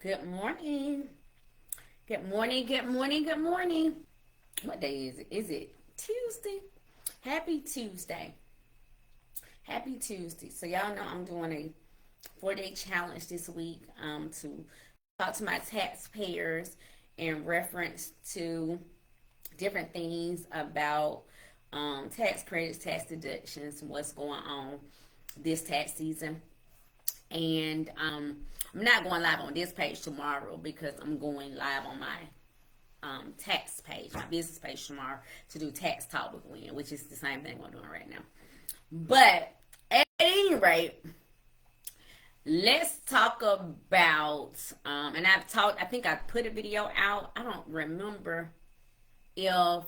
Good morning. Good morning. Good morning. Good morning. What day is it? Is it Tuesday? Happy Tuesday. Happy Tuesday. So y'all know I'm doing a 4-day challenge this week to talk to my taxpayers in reference to different things about tax credits, tax deductions, what's going on this tax season. And I'm not going live on this page tomorrow because I'm going live on my tax page, my business page tomorrow to do tax talk with Gwen, which is the same thing we're doing right now. But at any rate, let's talk about, and I think I put a video out. I don't remember if,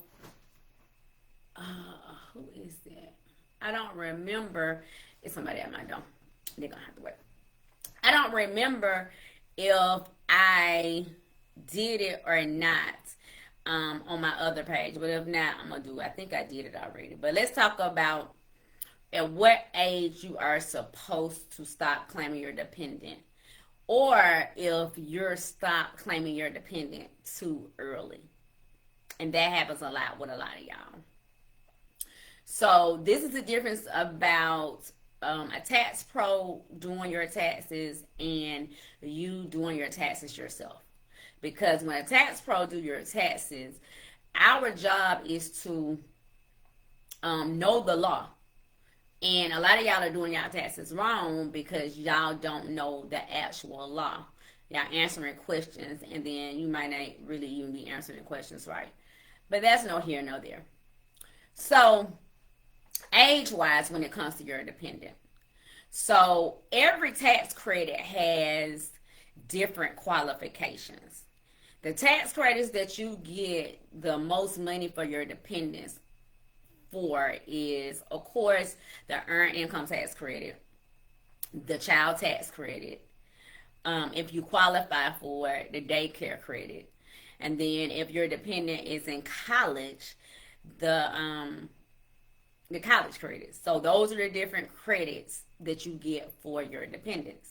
who is that? I don't remember. It's somebody I might know. They're going to have to wait. I don't remember if I did it or not on my other page, but if not, I'm gonna do it. I think I did it already. But let's talk about at what age you are supposed to stop claiming your dependent, or if you're stop claiming your dependent too early, and that happens a lot with a lot of y'all. So this is the difference about a tax pro doing your taxes and you doing your taxes yourself. Because when a tax pro do your taxes, our job is to know the law. And a lot of y'all are doing y'all taxes wrong because y'all don't know the actual law. Y'all answering questions and then you might not really even be answering the questions right. But that's no here, no there. So age-wise when it comes to your dependent. So every tax credit has different qualifications. The tax credits that you get the most money for your dependents for is, of course, the earned income tax credit, the child tax credit, if you qualify for the daycare credit, and then if your dependent is in college, the college credits. So those are the different credits that you get for your dependents.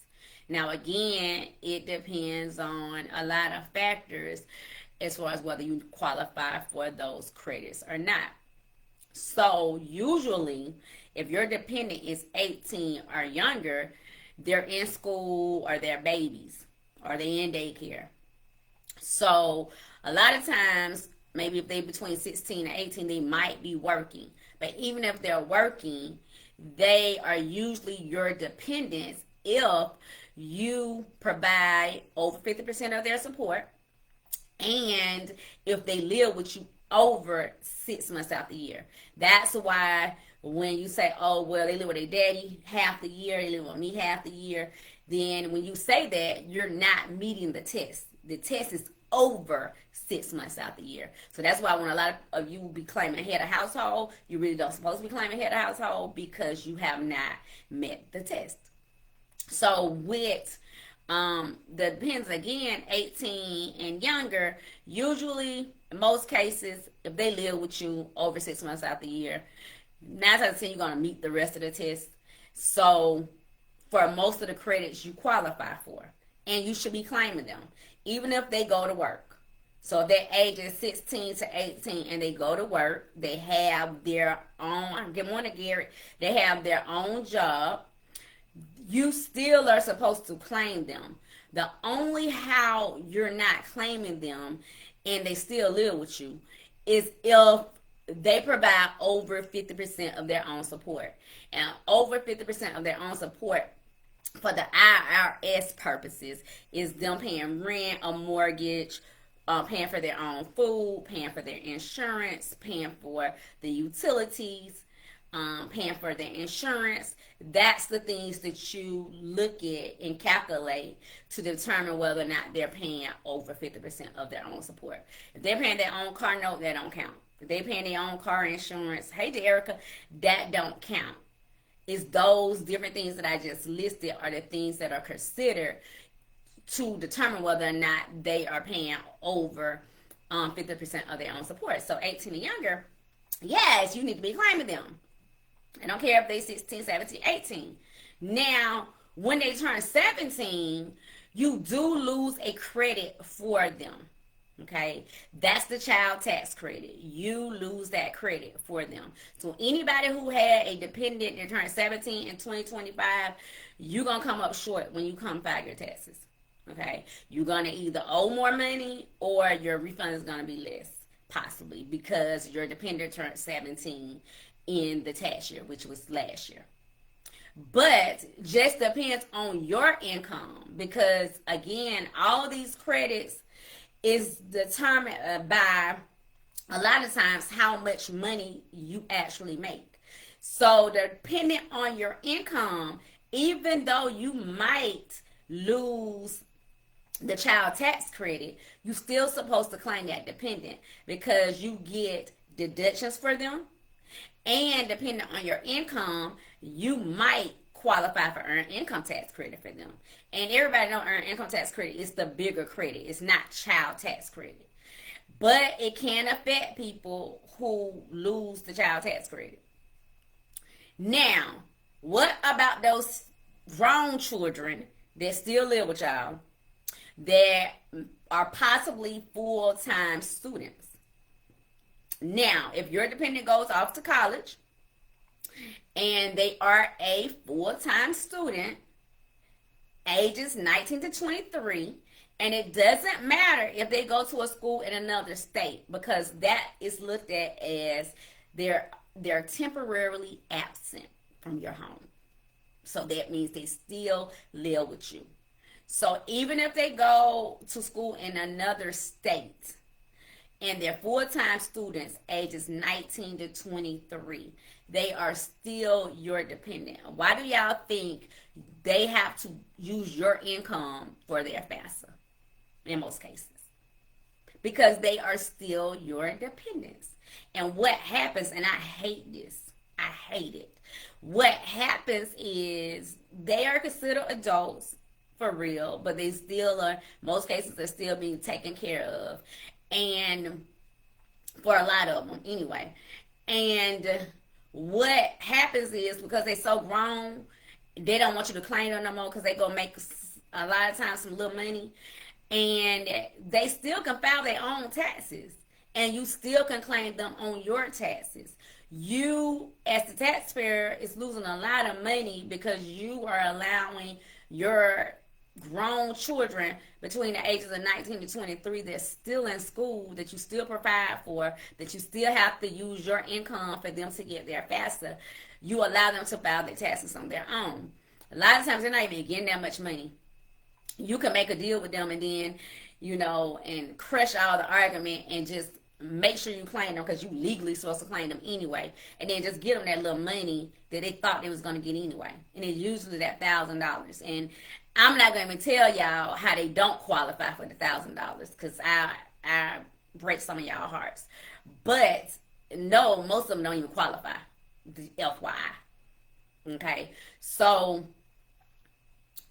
Now again, it depends on a lot of factors as far as whether you qualify for those credits or not. So usually, if your dependent is 18 or younger, they're in school or they're babies or they're in daycare. So a lot of times, maybe if they're between 16 and 18, they might be working. But even if they're working, they are usually your dependents if you provide over 50% of their support and if they live with you over 6 months out the year. That's why when you say, oh, well, they live with their daddy half the year, they live with me half the year, then when you say that, you're not meeting the test. The test is over 6 months out the year. So that's why when a lot of you will be claiming head of household, you really don't supposed to be claiming head of household because you have not met the test. So with the depends again, 18 and younger, usually in most cases, if they live with you over 6 months out the year, 9 times out of 10 you're gonna meet the rest of the test. So for most of the credits you qualify for, and you should be claiming them, even if they go to work. So if their age is 16 to 18 and they go to work, they have their own, good morning, Gary, they have their own job, you still are supposed to claim them. The only how you're not claiming them and they still live with you is if they provide over 50% of their own support. And over 50% of their own support for the IRS purposes is them paying rent, a mortgage, paying for their own food, paying for their insurance, paying for the utilities, paying for their insurance. That's the things that you look at and calculate to determine whether or not they're paying over 50% of their own support. If they're paying their own car note, that don't count. If they're paying their own car insurance, hey Erica, that don't count. It's those different things that I just listed are the things that are considered to determine whether or not they are paying over 50% of their own support. So 18 and younger, yes, you need to be claiming them. I don't care if they 16, 17, 18. Now, when they turn 17, you do lose a credit for them. Okay, that's the child tax credit. You lose that credit for them. So anybody who had a dependent that turned 17 in 2025, you're gonna come up short when you come file your taxes. Okay, you're gonna either owe more money or your refund is gonna be less, possibly because your dependent turned 17 in the tax year, which was last year. But just depends on your income, because again, all these credits is determined by a lot of times how much money you actually make. So depending on your income, even though you might lose the child tax credit, you still supposed to claim that dependent because you get deductions for them, and depending on your income, you might qualify for earned income tax credit for them. And everybody know earned income tax credit is the bigger credit. It's not child tax credit. But it can affect people who lose the child tax credit. Now, what about those grown children that still live with y'all that are possibly full-time students? Now, if your dependent goes off to college and they are a full-time student, ages 19 to 23, and it doesn't matter if they go to a school in another state, because that is looked at as they're temporarily absent from your home. So that means they still live with you. So even if they go to school in another state and they're full-time students ages 19 to 23, they are still your dependent. Why do y'all think they have to use your income for their FAFSA in most cases? Because they are still your dependents. And what happens, and I hate this, I hate it. What happens is they are considered adults for real, but they still are, most cases, they're still being taken care of. And for a lot of them anyway. And what happens is, because they're so grown, they don't want you to claim them no more, because they go make a lot of times some little money, and they still can file their own taxes, and you still can claim them on your taxes. You, as the taxpayer, is losing a lot of money because you are allowing your grown children between the ages of 19 to 23 that's still in school, that you still provide for, that you still have to use your income for them to get there faster. You allow them to file their taxes on their own. A lot of times they're not even getting that much money. You can make a deal with them and then, and crush all the argument and just make sure you claim them, because you legally supposed to claim them anyway, and then just give them that little money that they thought they was going to get anyway. And it's usually that $1,000. And I'm not going to tell y'all how they don't qualify for the $1,000, because I break some of y'all hearts. But no, most of them don't even qualify. FYI. Okay, so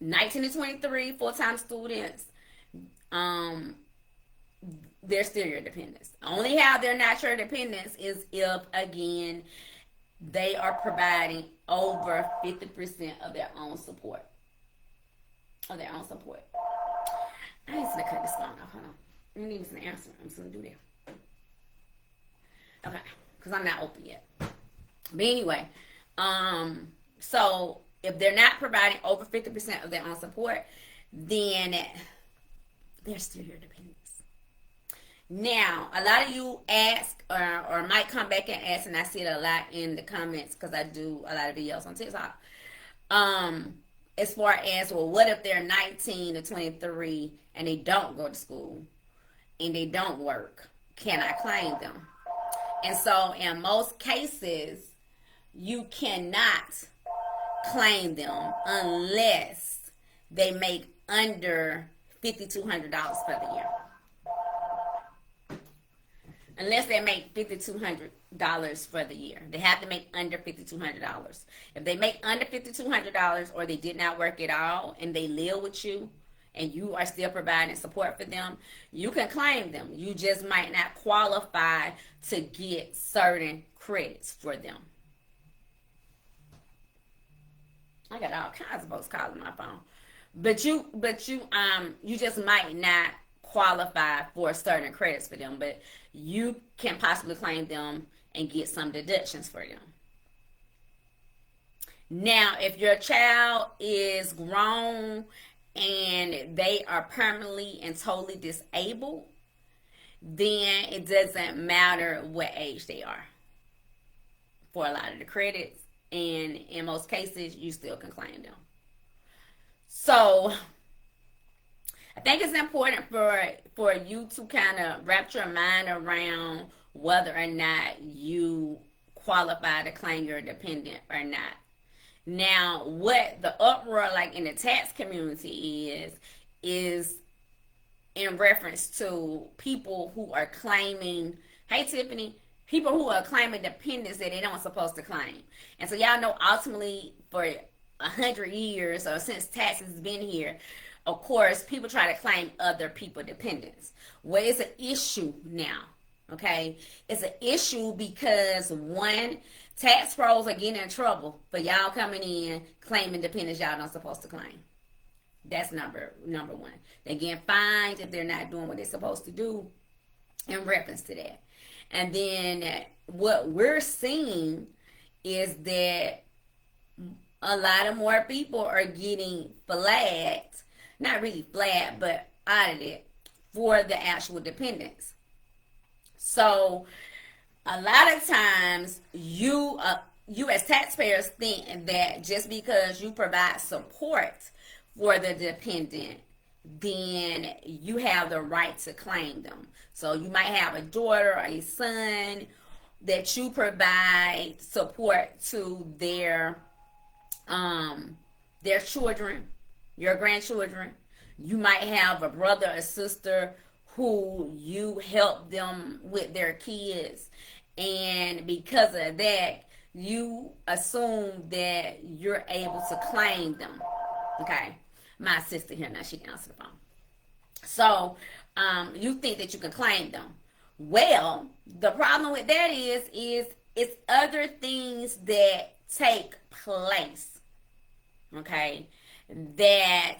19 to 23 full-time students, they're still your dependents. Only how they're not your dependents is if, again, they are providing over 50% of their own support. I need to cut this phone off. Hold on. I need an answer. I'm just going to do that. Okay. Because I'm not open yet. But anyway, so if they're not providing over 50% of their own support, then they're still your dependents. Now, a lot of you ask or might come back and ask, and I see it a lot in the comments because I do a lot of videos on TikTok. As far as, well, what if they're 19 to 23 and they don't go to school and they don't work? Can I claim them? And so in most cases, you cannot claim them unless they make under $5,200 for the year. Unless they make $5,200 for the year. They have to make under $5,200. If they make under $5,200 or they did not work at all and they live with you and you are still providing support for them, you can claim them. You just might not qualify to get certain credits for them. I got all kinds of folks calling my phone. you just might not qualify for certain credits for them, but you can possibly claim them and get some deductions for them. Now, if your child is grown and they are permanently and totally disabled, then it doesn't matter what age they are for a lot of the credits, and in most cases you still can claim them. So I think it's important for you to kind of wrap your mind around whether or not you qualify to claim your dependent or not. Now, what the uproar like in the tax community is in reference to people who are claiming, hey Tiffany, people who are claiming dependents that they don't supposed to claim. And so y'all know ultimately for 100 years or since taxes has been here, of course, people try to claim other people dependents. Well, it's an issue now, okay? It's an issue because one, tax pros are getting in trouble for y'all coming in claiming dependents y'all not supposed to claim. That's number one. They're getting fined if they're not doing what they're supposed to do in reference to that. And then what we're seeing is that a lot of more people are getting flagged, not really flagged, but audited for the actual dependents. So a lot of times you as taxpayers think that just because you provide support for the dependent, then you have the right to claim them. So you might have a daughter or a son that you provide support to their children, your grandchildren. You might have a brother or sister who you help them with their kids, and because of that, you assume that you're able to claim them. Okay, my sister here now, she can answer the phone. So you think that you can claim them. Well, the problem with that is it's other things that take place, okay, that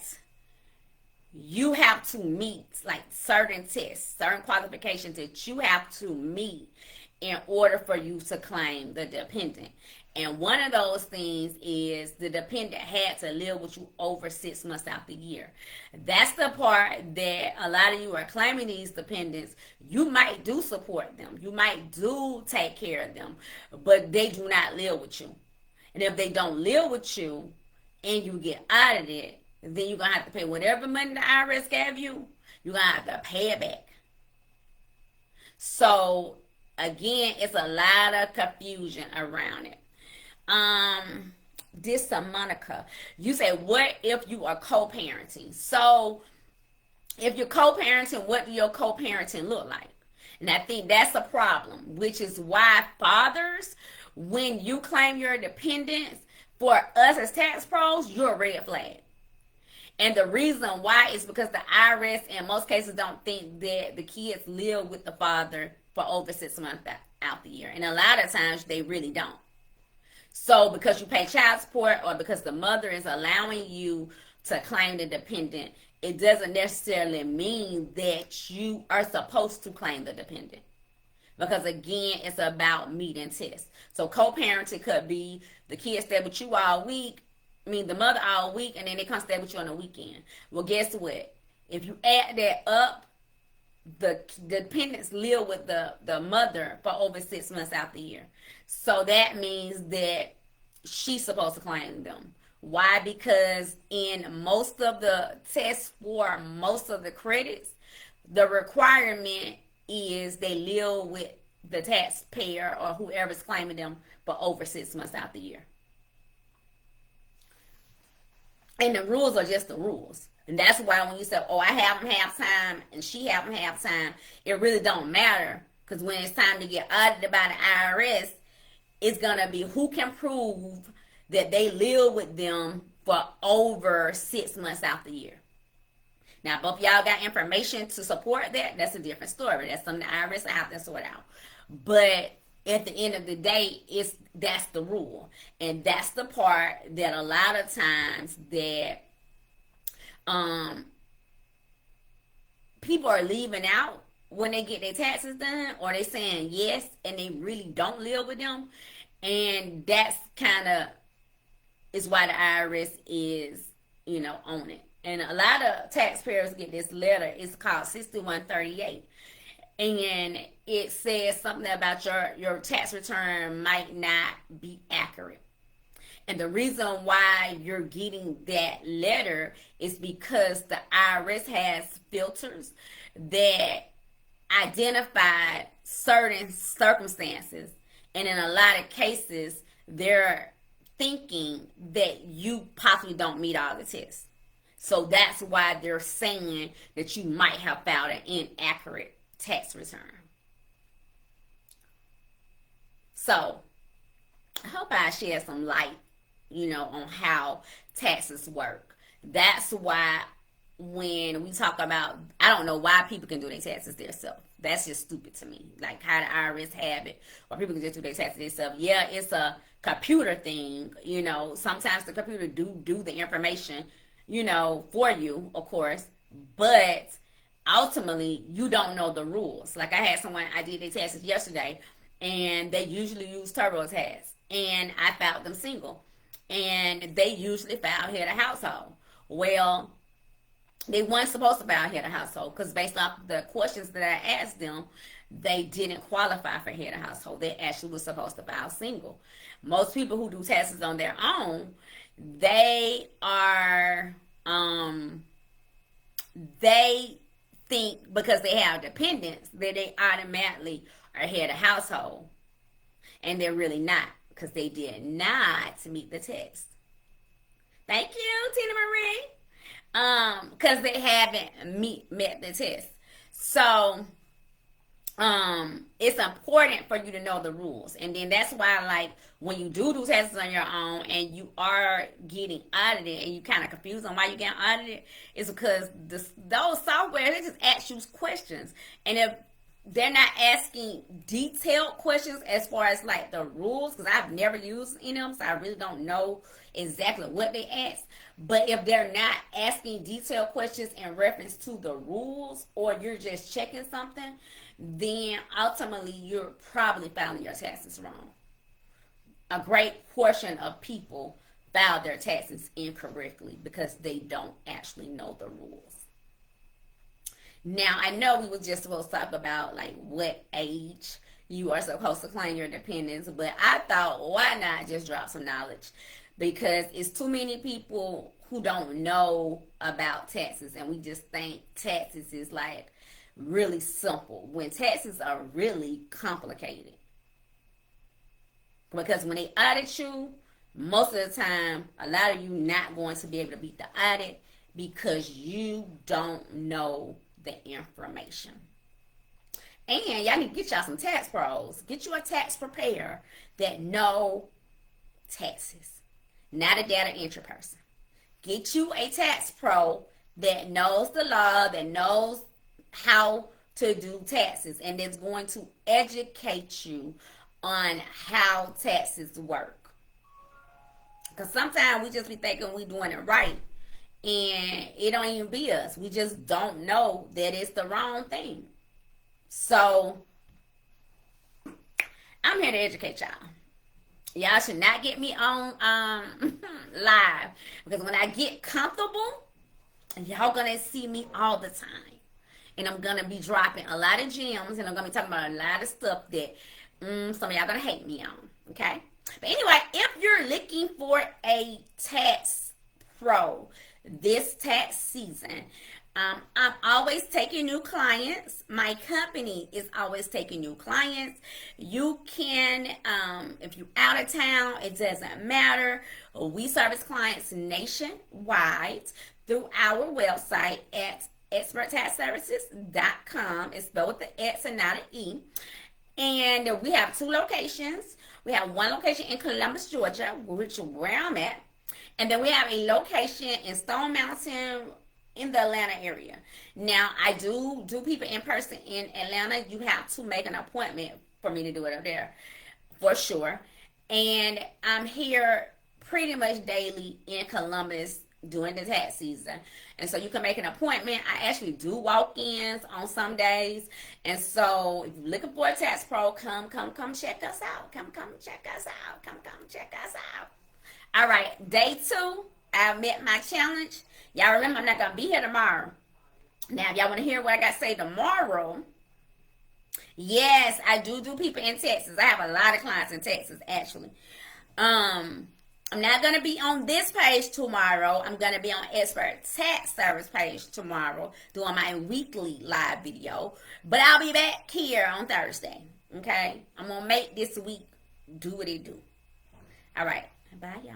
you have to meet, like certain tests, certain qualifications that you have to meet in order for you to claim the dependent. And one of those things is the dependent had to live with you over 6 months out the year. That's the part that a lot of you are claiming these dependents. You might do support them. You might do take care of them, but they do not live with you. And if they don't live with you and you get audited, then you're going to have to pay whatever money the IRS gave you. You're going to have to pay it back. So, again, it's a lot of confusion around it. This Monica, you say, what if you are co-parenting? So, if you're co-parenting, what do your co-parenting look like? And I think that's a problem, which is why fathers, when you claim your dependents, for us as tax pros, you're a red flag. And the reason why is because the IRS in most cases don't think that the kids live with the father for over 6 months out the year. And a lot of times they really don't. So because you pay child support or because the mother is allowing you to claim the dependent, it doesn't necessarily mean that you are supposed to claim the dependent. Because again, it's about meeting tests. So co-parenting could be the kids stay with you all week, the mother all week, and then they come stay with you on the weekend. Well, guess what? If you add that up, the dependents live with the mother for over 6 months out the year. So that means that she's supposed to claim them. Why? Because in most of the tests for most of the credits, the requirement is they live with the taxpayer or whoever's claiming them for over 6 months out the year. And the rules are just the rules. And that's why when you say, oh, I have them half time and she have them half time, it really don't matter. Because when it's time to get audited by the IRS, it's going to be who can prove that they live with them for over 6 months out the year. Now, both y'all got information to support that. That's a different story. That's something the IRS will have to sort out. But at the end of the day, that's the rule. And that's the part that a lot of times that um, people are leaving out when they get their taxes done, or they saying yes and they really don't live with them, and that's kind of is why the IRS is, on it. And a lot of taxpayers get this letter. It's called 6138, and it says something about your tax return might not be accurate. And the reason why you're getting that letter is because the IRS has filters that identify certain circumstances. And in a lot of cases, they're thinking that you possibly don't meet all the tests. So that's why they're saying that you might have filed an inaccurate tax return. So I hope I shed some light, on how taxes work. That's why when we talk about, I don't know why people can do their taxes themselves. That's just stupid to me. Like how the IRS have it, or people can just do their taxes themselves. Yeah, it's a computer thing. Sometimes the computer do the information, for you, of course. But ultimately, you don't know the rules. Like I had someone, I did their taxes yesterday, and they usually use TurboTax, and I filed them single, and they usually file head of household. Well, they weren't supposed to file head of household because based off the questions that I asked them, they didn't qualify for head of household. They actually were supposed to file single. Most people who do taxes on their own, they are, they think because they have dependents that they automatically are head of household. And they're really not, because they did not meet the test. Thank you, Tina Marie. Because they haven't met the test. So, it's important for you to know the rules. And then that's why, like, when you do taxes on your own and you are getting audited and you kind of confused on why you're getting audited, is because those software, they just ask you questions. And if they're not asking detailed questions as far as like the rules, because I've never used them, so I really don't know exactly what they ask. But if they're not asking detailed questions in reference to the rules, or you're just checking something, then ultimately you're probably filing your taxes wrong. A great portion of people file their taxes incorrectly because they don't actually know the rules. Now, I know we were just supposed to talk about like what age you are supposed to claim your dependents, but I thought, why not just drop some knowledge? Because it's too many people who don't know about taxes, and we just think taxes is like really simple when taxes are really complicated. Because when they audit you, most of the time, a lot of you not going to be able to beat the audit because you don't know the information. And y'all need to get y'all some tax pros. Get you a tax preparer that know taxes, not a data entry person. Get you a tax pro that knows the law, that knows how to do taxes, and that's going to educate you on how taxes work. Because sometimes we just be thinking we doing it right, and it don't even be us. We just don't know that it's the wrong thing. So I'm here to educate y'all. Y'all should not get me on live, because when I get comfortable, y'all gonna see me all the time, and I'm gonna be dropping a lot of gems, and I'm gonna be talking about a lot of stuff that some of y'all gonna hate me on. Okay, but anyway, if you're looking for a tax pro this tax season, I'm always taking new clients. My company is always taking new clients. You can, if you're out of town, it doesn't matter. We service clients nationwide through our website at xperttaxservices.com. It's spelled with the X and not an E. And we have 2 locations. We have one location in Columbus, Georgia, which is where I'm at. And then we have a location in Stone Mountain in the Atlanta area. Now, I do people in person in Atlanta. You have to make an appointment for me to do it up there, for sure. And I'm here pretty much daily in Columbus, during the tax season. And so you can make an appointment. I actually do walk-ins on some days. And so if you're looking for a tax pro, come check us out. Come check us out. Come check us out. All right, day 2, I met my challenge. Y'all remember I'm not going to be here tomorrow. Now, if y'all want to hear what I got to say tomorrow, yes, I do people in Texas. I have a lot of clients in Texas, actually. I'm not going to be on this page tomorrow. I'm going to be on Xpert Tax Service page tomorrow doing my weekly live video. But I'll be back here on Thursday. Okay? I'm going to make this week do what it do. All right. Bye, y'all.